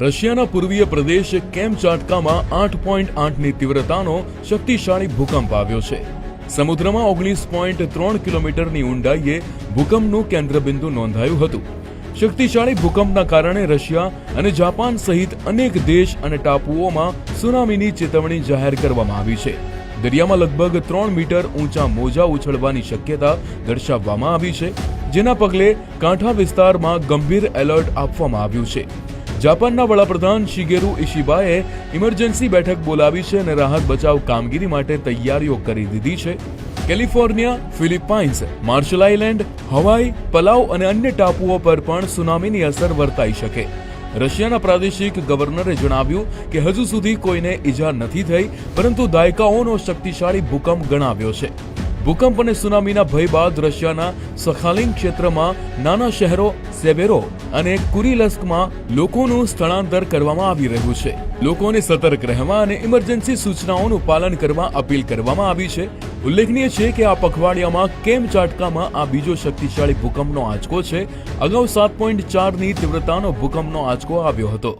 રશિયાના પૂર્વીય પ્રદેશ કેમચાટકામાં 8.8ની તીવ્રતાનો શક્તિશાળી ભૂકંપ આવ્યો છે. સમુદ્રમાં 19.3 કિલોમીટરની ઊંડાઈએ ભૂકંપનું કેન્દ્રબિંદુ નોંધાયું હતું. શક્તિશાળી ભૂકંપના કારણે રશિયા અને જાપાન સહિત અનેક દેશ અને ટાપુઓમાં સુનામીની ચેતવણી જાહેર કરવામાં આવી છે. દરિયામાં લગભગ 3 મીટર ઊંચા મોજા ઉછળવાની શક્યતા દર્શાવવામાં આવી છે, જેના પગલે કાંઠા વિસ્તારમાં ગંભીર એલર્ટ આપવામાં આવ્યું છે. જાપાનના વડાપ્રધાન શિગેરુ ઇશિબાએ ઇમરજન્સી બેઠક બોલાવી છે અને રાહત બચાવ કામગીરી માટે તૈયારીઓ કરી દીધી છે. કેલિફોર્નિયા, ફિલિપાઇન્સ, માર્શલ આઇલેન્ડ, હવાઈ, પલાઉ અને અન્ય ટાપુઓ પર પણ સુનામીની અસર વર્તાઈ શકે. રશિયાના પ્રાદેશિક ગવર્નરે જણાવ્યું કે હજુ સુધી કોઈને ઈજા નથી થઈ, પરંતુ દાયકાઓનો શક્તિશાળી ભૂકંપ ગણાવ્યો છે. ભૂકંપ અને સુનામીના ભય બાદ રશિયાના સખાલિન ક્ષેત્રમાં નાના શહેરો સેવેરો અને કુરિલસ્કમાં લોકોનું સ્થળાંતર કરવામાં આવી રહ્યું છે. લોકોને સતર્ક રહેવા અને ઇમરજન્સી સૂચનાઓનું પાલન કરવા અપીલ કરવામાં આવી છે. ઉલ્લેખનીય છે કે આ પખવાડિયામાં કેમચાટકામાં આ બીજો શક્તિશાળી ભૂકંપનો આંચકો છે. અગાઉ 7.4ની તીવ્રતાનો ભૂકંપનો આંચકો આવ્યો હતો.